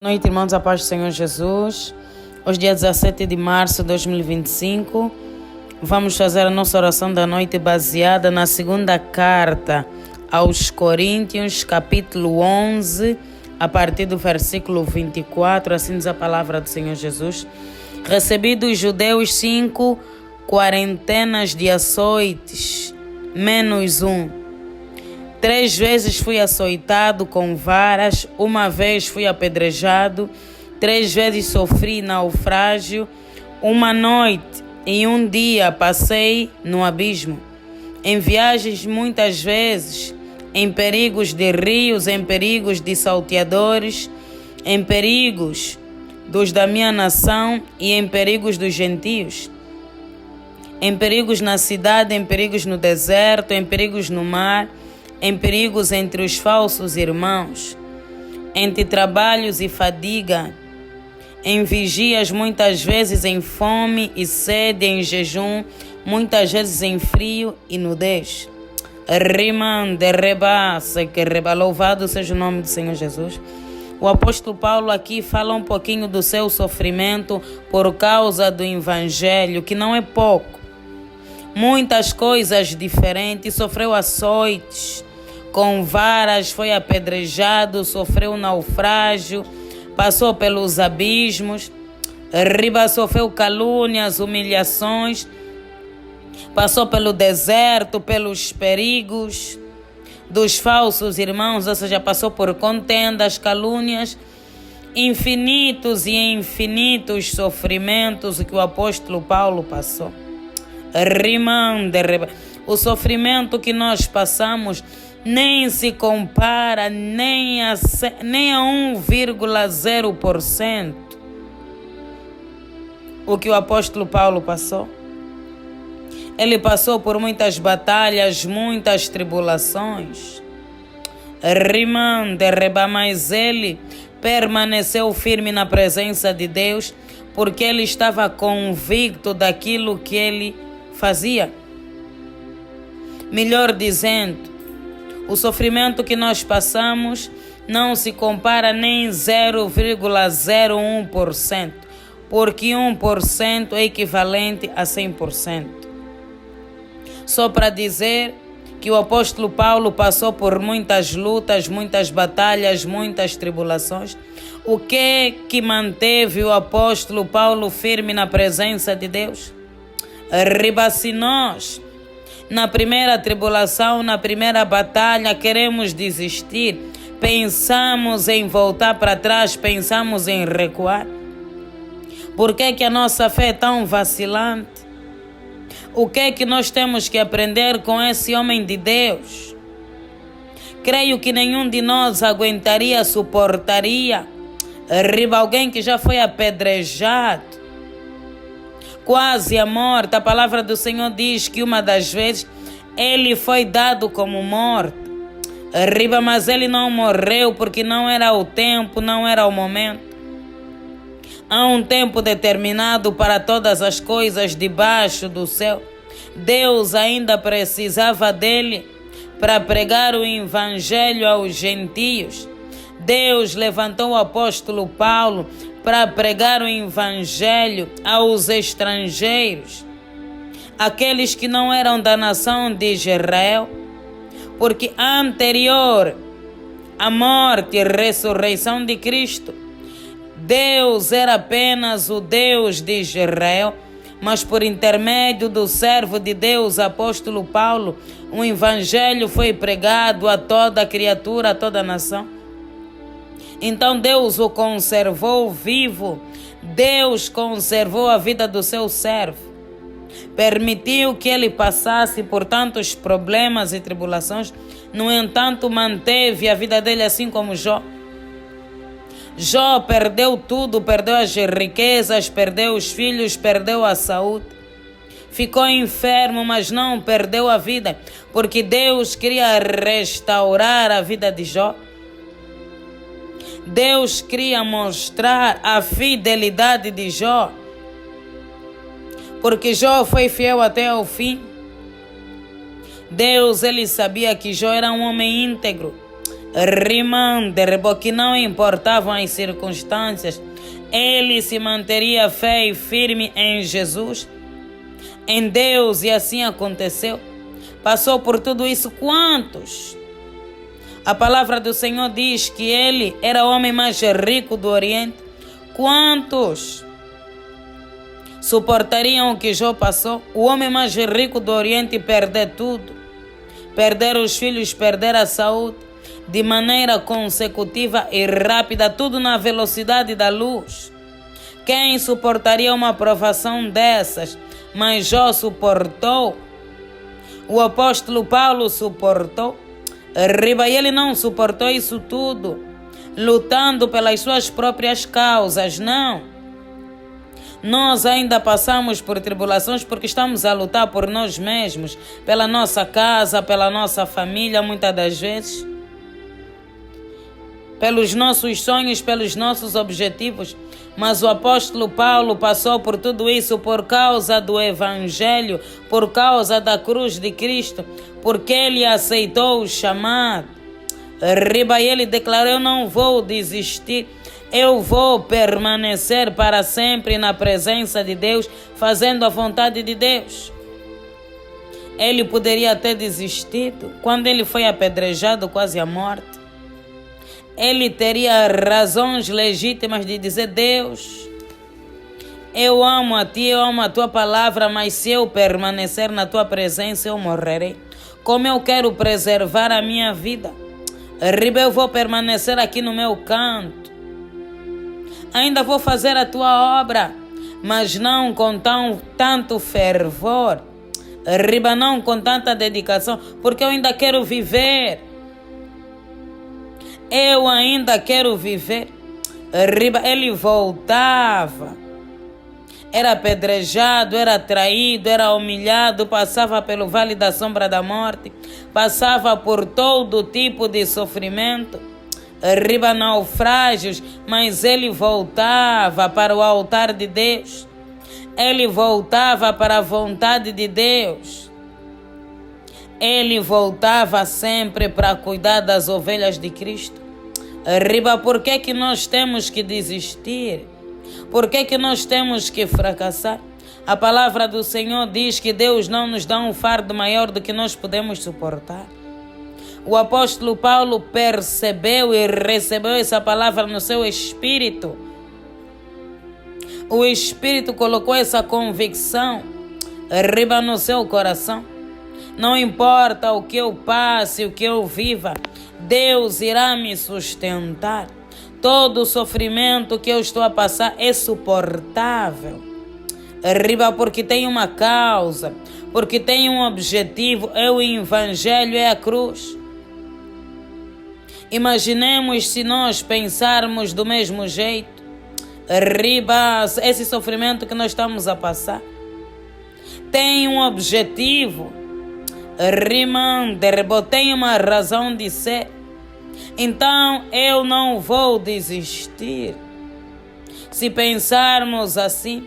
Boa noite, irmãos, a paz do Senhor Jesus. Hoje, dia 17 de março de 2025, vamos fazer a nossa oração da noite baseada na segunda carta aos Coríntios, capítulo 11, a partir do versículo 24, assim diz a palavra do Senhor Jesus. Recebi dos judeus 5 quarentenas de açoites, menos um. 3 vezes fui açoitado com varas, 1 vez fui apedrejado, 3 vezes sofri naufrágio, 1 noite e 1 dia passei no abismo. Em viagens muitas vezes, em perigos de rios, em perigos de salteadores, em perigos dos da minha nação e em perigos dos gentios. Em perigos na cidade, em perigos no deserto, em perigos no mar, em perigos entre os falsos irmãos, entre trabalhos e fadiga, em vigias muitas vezes em fome e sede, em jejum, muitas vezes em frio e nudez. Louvado seja o nome do Senhor Jesus. O apóstolo Paulo aqui fala um pouquinho do seu sofrimento por causa do evangelho, que não é pouco. Muitas coisas diferentes, sofreu açoites, com varas, foi apedrejado, sofreu naufrágio, passou pelos abismos, sofreu calúnias, humilhações, passou pelo deserto, pelos perigos dos falsos irmãos, ou seja, passou por contendas, calúnias, infinitos e infinitos sofrimentos que o apóstolo Paulo passou. O sofrimento que nós passamos nem se compara nem a 1,0% o que o apóstolo Paulo passou. Ele passou por muitas batalhas, muitas tribulações. Mas ele permaneceu firme na presença de Deus, porque ele estava convicto daquilo que ele fazia. Melhor dizendo, o sofrimento que nós passamos não se compara nem 0,01%, porque 1% é equivalente a 100%. Só para dizer que o apóstolo Paulo passou por muitas lutas, muitas batalhas, muitas tribulações. O que manteve o apóstolo Paulo firme na presença de Deus? Se nós, na primeira tribulação, na primeira batalha, queremos desistir, pensamos em voltar para trás, pensamos em recuar. Por que a nossa fé é tão vacilante? O que nós temos que aprender com esse homem de Deus? Creio que nenhum de nós aguentaria, suportaria alguém que já foi apedrejado, quase a morte. A palavra do Senhor diz que uma das vezes ele foi dado como morto. Mas ele não morreu porque não era o tempo, não era o momento. Há um tempo determinado para todas as coisas debaixo do céu. Deus ainda precisava dele para pregar o evangelho aos gentios. Deus levantou o apóstolo Paulo para pregar o evangelho aos estrangeiros, aqueles que não eram da nação de Israel, porque anterior à morte e ressurreição de Cristo, Deus era apenas o Deus de Israel, mas por intermédio do servo de Deus, apóstolo Paulo, o evangelho foi pregado a toda criatura, a toda nação. Então Deus o conservou vivo, Deus conservou a vida do seu servo, permitiu que ele passasse por tantos problemas e tribulações, no entanto manteve a vida dele assim como Jó. Jó perdeu tudo, perdeu as riquezas, perdeu os filhos, perdeu a saúde. Ficou enfermo, mas não perdeu a vida, porque Deus queria restaurar a vida de Jó. Deus queria mostrar a fidelidade de Jó, porque Jó foi fiel até o fim. Deus, ele sabia que Jó era um homem íntegro. Rimanderbo, que não importavam as circunstâncias, ele se manteria fé e firme em Jesus, em Deus, e assim aconteceu. Passou por tudo isso. Quantos? A palavra do Senhor diz que ele era o homem mais rico do Oriente. Quantos suportariam o que Jó passou? O homem mais rico do Oriente perder tudo, perder os filhos, perder a saúde, de maneira consecutiva e rápida, tudo na velocidade da luz. Quem suportaria uma provação dessas? Mas Jó suportou. O apóstolo Paulo suportou. E ele não suportou isso tudo lutando pelas suas próprias causas, não. Nós ainda passamos por tribulações porque estamos a lutar por nós mesmos, pela nossa casa, pela nossa família, muitas das vezes, pelos nossos sonhos, pelos nossos objetivos. Mas o apóstolo Paulo passou por tudo isso por causa do Evangelho, por causa da cruz de Cristo, porque ele aceitou o chamado. E ele declarou: eu não vou desistir, eu vou permanecer para sempre na presença de Deus, fazendo a vontade de Deus. Ele poderia ter desistido quando ele foi apedrejado quase à morte. Ele teria razões legítimas de dizer: Deus, eu amo a Ti, eu amo a Tua palavra, mas se eu permanecer na Tua presença, eu morrerei. Como eu quero preservar a minha vida, eu vou permanecer aqui no meu canto. Ainda vou fazer a Tua obra, mas não com tanto fervor, não com tanta dedicação, porque eu ainda quero viver. Eu ainda quero viver. Ele voltava. Era apedrejado, era traído, era humilhado, passava pelo vale da sombra da morte, passava por todo tipo de sofrimento, naufrágios, mas ele voltava para o altar de Deus. Ele voltava para a vontade de Deus. Ele voltava sempre para cuidar das ovelhas de Cristo. Por que que nós temos que desistir? Por que que nós temos que fracassar? A palavra do Senhor diz que Deus não nos dá um fardo maior do que nós podemos suportar. O apóstolo Paulo percebeu e recebeu essa palavra no seu espírito. O Espírito colocou essa convicção no seu coração. Não importa o que eu passe, o que eu viva, Deus irá me sustentar. Todo o sofrimento que eu estou a passar é suportável. Porque tem uma causa, porque tem um objetivo, é o Evangelho, é a cruz. Imaginemos se nós pensarmos do mesmo jeito. Esse sofrimento que nós estamos a passar tem um objetivo. Tem uma razão de ser. Então eu não vou desistir. Se pensarmos assim,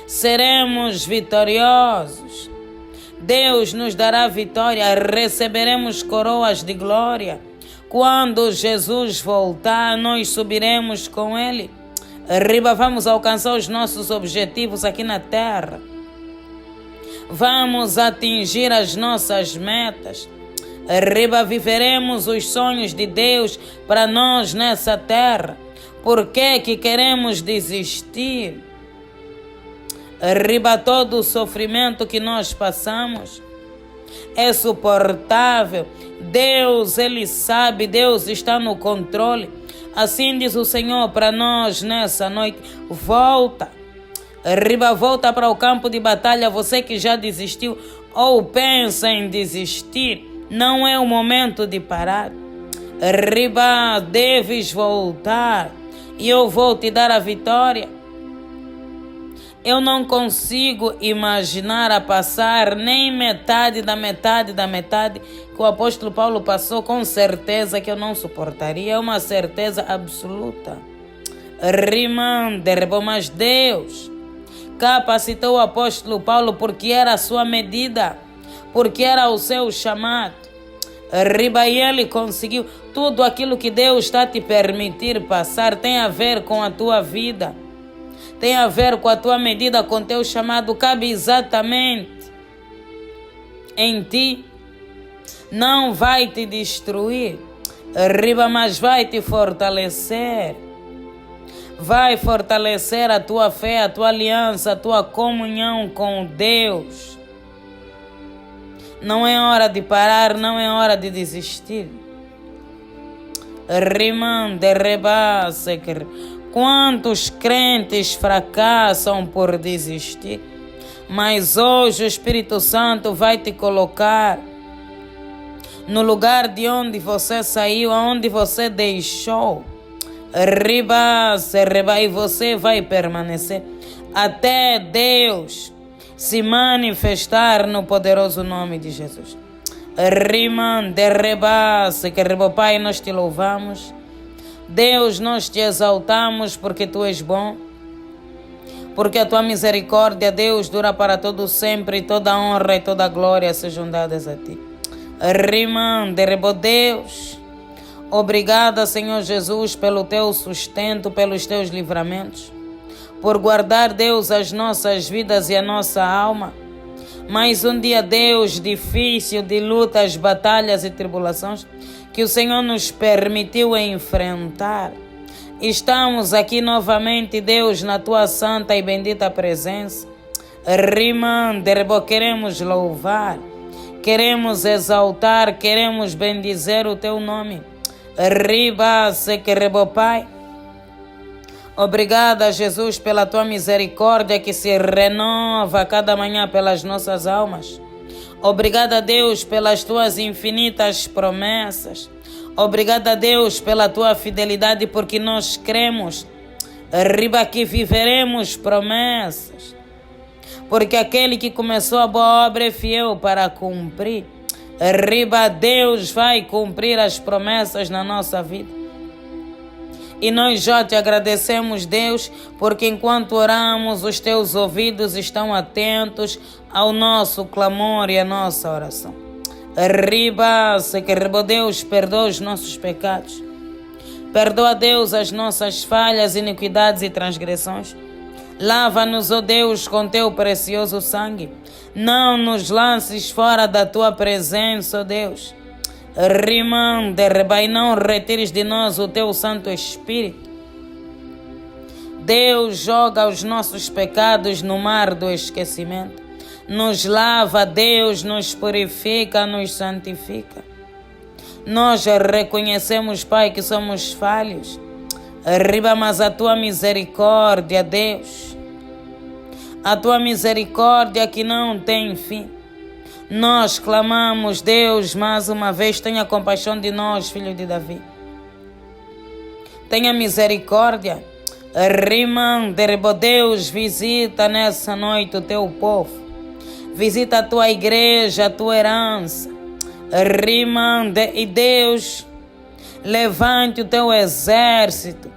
seremos vitoriosos. Deus nos dará vitória, receberemos coroas de glória. Quando Jesus voltar, nós subiremos com Ele. Vamos alcançar os nossos objetivos aqui na terra. Vamos atingir as nossas metas. Viveremos os sonhos de Deus para nós nessa terra. Por que que queremos desistir? Todo o sofrimento que nós passamos é suportável. Deus, Ele sabe, Deus está no controle. Assim diz o Senhor para nós nessa noite: volta. Volta para o campo de batalha. Você que já desistiu ou pensa em desistir, não é o momento de parar. Deves voltar e eu vou te dar a vitória. Eu não consigo imaginar a passar nem metade da metade que o apóstolo Paulo passou. Com certeza que eu não suportaria, é uma certeza absoluta. Mas Deus capacitou o apóstolo Paulo porque era a sua medida, porque era o seu chamado. E ele conseguiu tudo aquilo que Deus está a te permitir passar tem a ver com a tua vida, tem a ver com a tua medida, com o teu chamado, cabe exatamente em ti. Não vai te destruir, mas vai te fortalecer. Vai fortalecer a tua fé, a tua aliança, a tua comunhão com Deus. Não é hora de parar, não é hora de desistir. Quantos crentes fracassam por desistir? Mas hoje o Espírito Santo vai te colocar no lugar de onde você saiu, aonde você deixou. E você vai permanecer até Deus se manifestar no poderoso nome de Jesus. Pai, nós te louvamos. Deus, nós te exaltamos porque tu és bom, porque a tua misericórdia, Deus, dura para todo sempre, e toda honra e toda glória sejam dadas a ti. Deus, obrigada, Senhor Jesus, pelo teu sustento, pelos teus livramentos, por guardar, Deus, as nossas vidas e a nossa alma. Mais um dia, Deus, difícil, de lutas, batalhas e tribulações, que o Senhor nos permitiu enfrentar. Estamos aqui novamente, Deus, na tua santa e bendita presença. Queremos louvar, queremos exaltar, queremos bendizer o teu nome. Pai, obrigada, Jesus, pela tua misericórdia que se renova cada manhã pelas nossas almas. Obrigada, Deus, pelas tuas infinitas promessas. Obrigada, Deus, pela tua fidelidade, porque nós cremos, que viveremos promessas. Porque aquele que começou a boa obra é fiel para cumprir. Deus vai cumprir as promessas na nossa vida. E nós já te agradecemos, Deus, porque enquanto oramos, os teus ouvidos estão atentos ao nosso clamor e à nossa oração. Deus, perdoa os nossos pecados. Perdoa, Deus, as nossas falhas, iniquidades e transgressões. Lava-nos, ó Deus, com teu precioso sangue. Não nos lances fora da tua presença, ó Deus. E não retires de nós o teu Santo Espírito. Deus, joga os nossos pecados no mar do esquecimento. Nos lava, Deus, nos purifica, nos santifica. Nós reconhecemos, Pai, que somos falhos. Mas a tua misericórdia, Deus, a tua misericórdia que não tem fim. Nós clamamos, Deus, mais uma vez, tenha compaixão de nós, filho de Davi. Tenha misericórdia. Deus, visita nessa noite o teu povo. Visita a tua igreja, a tua herança. E Deus, levante o teu exército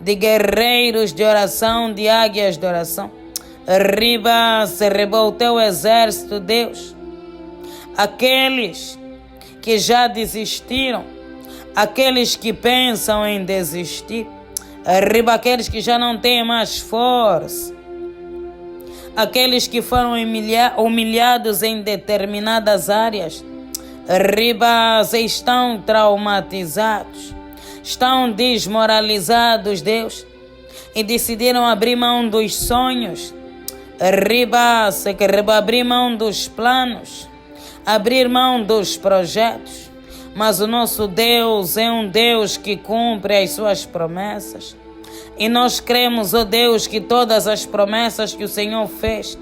de guerreiros de oração, de águias de oração. O teu exército, Deus. Aqueles que já desistiram, aqueles que pensam em desistir, aqueles que já não têm mais força, aqueles que foram humilhados em determinadas áreas, estão traumatizados, estão desmoralizados, Deus, e decidiram abrir mão dos sonhos, abrir mão dos planos, abrir mão dos projetos. Mas o nosso Deus é um Deus que cumpre as suas promessas. E nós cremos, ó Deus, que todas as promessas que o Senhor fez,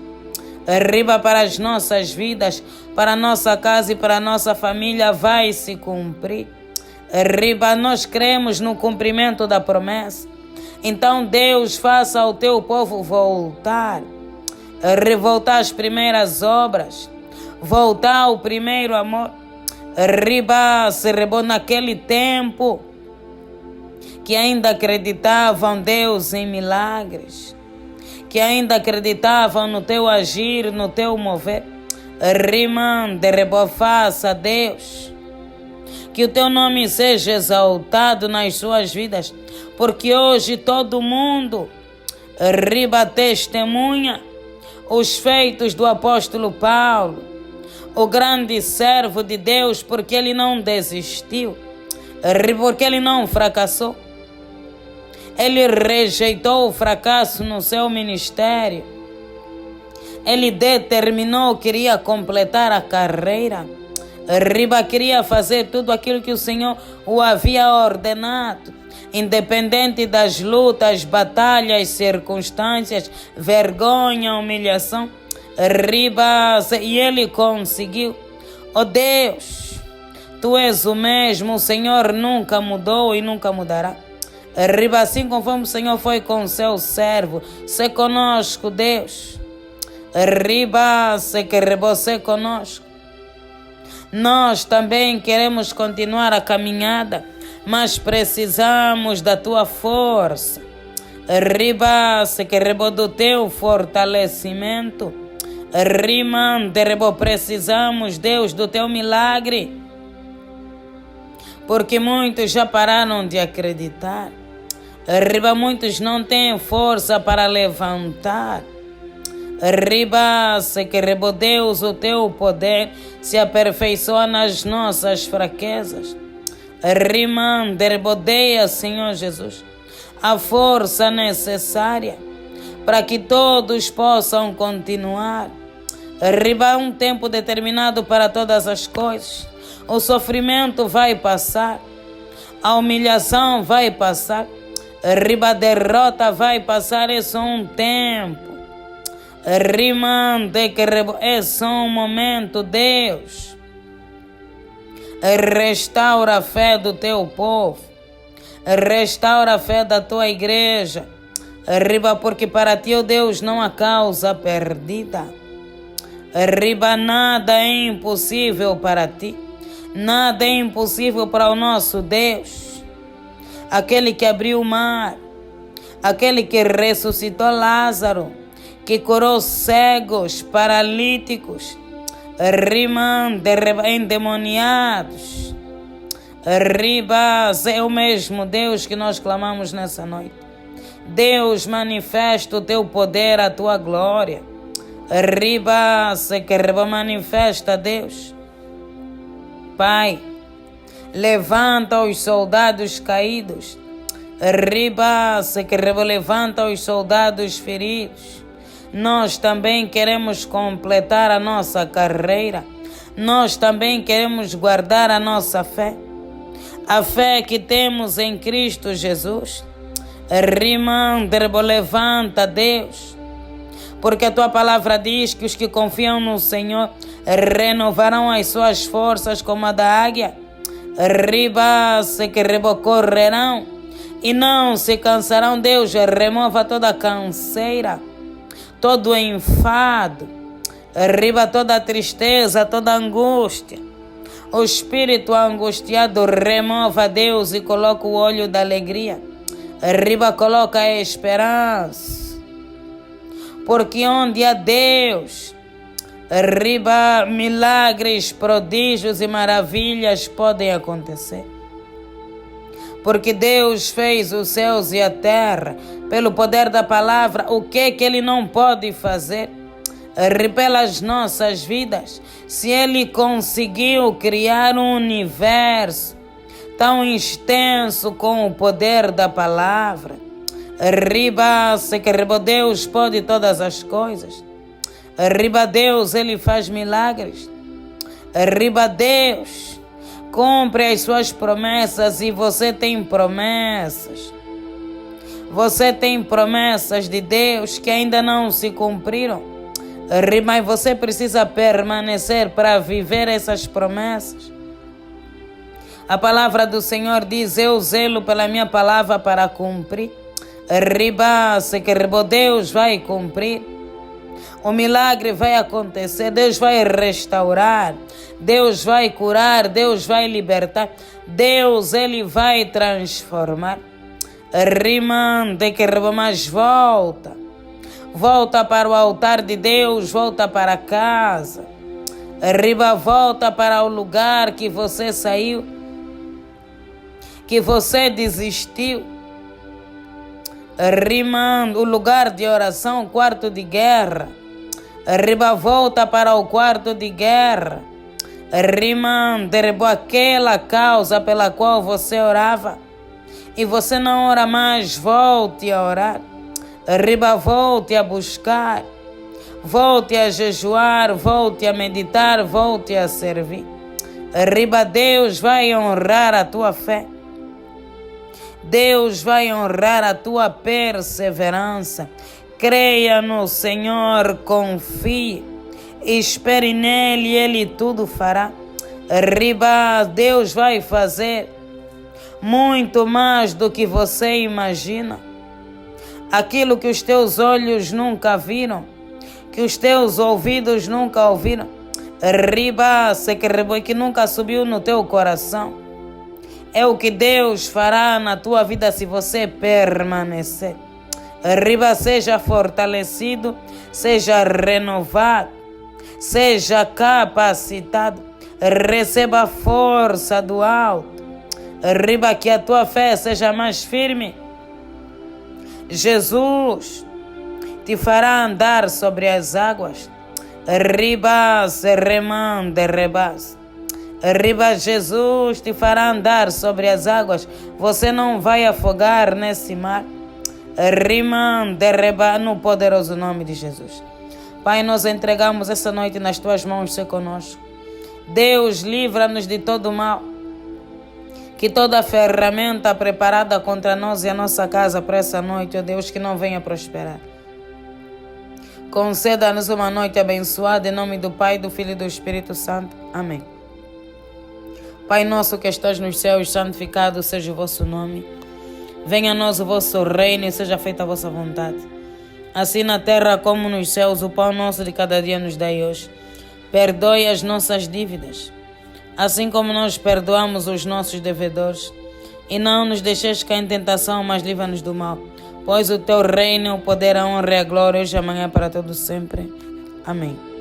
para as nossas vidas, para a nossa casa e para a nossa família, vai se cumprir. Nós cremos no cumprimento da promessa. Então, Deus, faça ao teu povo voltar, voltar às primeiras obras, voltar ao primeiro amor. Naquele tempo que ainda acreditavam, Deus, em milagres, que ainda acreditavam no teu agir, no teu mover. Faça, Deus, Que o teu nome seja exaltado nas suas vidas, porque hoje todo mundo testemunha os feitos do apóstolo Paulo, o grande servo de Deus, porque ele não desistiu, porque ele não fracassou. Ele rejeitou o fracasso no seu ministério. Ele determinou, queria completar a carreira. Queria fazer tudo aquilo que o Senhor o havia ordenado, independente das lutas, batalhas, circunstâncias, vergonha, humilhação. E ele conseguiu. Oh Deus, Tu és o mesmo, o Senhor nunca mudou e nunca mudará. Assim conforme o Senhor foi com o seu servo, se conosco, Deus. Se que você conosco. Nós também queremos continuar a caminhada, mas precisamos da tua força. Se que do teu fortalecimento. Precisamos, Deus, do teu milagre. Porque muitos já pararam de acreditar. Muitos não têm força para levantar. Se que Deus, o teu poder se aperfeiçoa nas nossas fraquezas. Bodeia, Senhor Jesus, a força necessária para que todos possam continuar. Um tempo determinado para todas as coisas. O sofrimento vai passar, a humilhação vai passar, a derrota vai passar, é só um tempo. É só um momento, Deus. Restaura a fé do teu povo, restaura a fé da tua igreja, porque para ti, ó Deus, não há causa perdida. Nada é impossível para ti. Nada é impossível para o nosso Deus. Aquele que abriu o mar, aquele que ressuscitou Lázaro, que curou cegos, paralíticos, endemoniados. É o mesmo Deus que nós clamamos nessa noite. Deus, manifesta o teu poder, a tua glória. Se que manifesta, Deus. Pai, levanta os soldados caídos. Se que levanta os soldados feridos. Nós também queremos completar a nossa carreira. Nós também queremos guardar a nossa fé. A fé que temos em Cristo Jesus. Levanta, Deus. Porque a tua palavra diz que os que confiam no Senhor renovarão as suas forças como a da águia. Se que correrão e não se cansarão. Deus, remova toda a canseira, todo o enfado, toda a tristeza, toda a angústia. O espírito angustiado remova, Deus, e coloca o óleo da alegria. Coloca a esperança. Porque onde há Deus, milagres, prodígios e maravilhas podem acontecer. Porque Deus fez os céus e a terra pelo poder da palavra. O que Ele não pode fazer pelas nossas vidas? Se Ele conseguiu criar um universo tão extenso com o poder da palavra, se que Deus pode todas as coisas. Deus, Ele faz milagres. Deus cumpre as suas promessas, e você tem promessas. Você tem promessas de Deus que ainda não se cumpriram. Mas você precisa permanecer para viver essas promessas. A palavra do Senhor diz: eu zelo pela minha palavra para cumprir. Se que Deus vai cumprir. O milagre vai acontecer. Deus vai restaurar. Deus vai curar. Deus vai libertar. Deus, Ele vai transformar. Mas volta. Volta para o altar de Deus. Volta para casa. Volta para o lugar que você saiu. que você desistiu. Rimando o lugar de oração, quarto de guerra. Riba, volta para o quarto de guerra. Rimando aquela causa pela qual você orava e você não ora mais, volte a orar. Riba, volte a buscar, volte a jejuar, volte a meditar, volte a servir. Riba, Deus vai honrar a tua fé. Deus vai honrar a tua perseverança. Creia no Senhor, confie, espere nele e ele tudo fará. Riba, Deus vai fazer muito mais do que você imagina. Aquilo que os teus olhos nunca viram, que os teus ouvidos nunca ouviram. Riba, que nunca subiu no teu coração. É o que Deus fará na tua vida se você permanecer. Riba, seja fortalecido, seja renovado, seja capacitado. Receba a força do alto. Riba, que a tua fé seja mais firme. Jesus te fará andar sobre as águas. Riba, se remande, rebas. Riba, Jesus te fará andar sobre as águas. Você não vai afogar nesse mar. Rimande, reba, no poderoso nome de Jesus. Pai, nós entregamos essa noite nas tuas mãos, ser conosco. Deus, livra-nos de todo mal. Que toda ferramenta preparada contra nós e a nossa casa para essa noite, ó Deus, que não venha prosperar. Conceda-nos uma noite abençoada, em nome do Pai, do Filho e do Espírito Santo. Amém. Pai nosso que estás nos céus, santificado seja o vosso nome. Venha a nós o vosso reino e seja feita a vossa vontade. Assim na terra como nos céus, o pão nosso de cada dia nos dai hoje. Perdoe as nossas dívidas, assim como nós perdoamos os nossos devedores. E não nos deixeis cair em tentação, mas livra-nos do mal. Pois o teu reino, o poder, a honra e a glória, hoje e amanhã para todos sempre. Amém.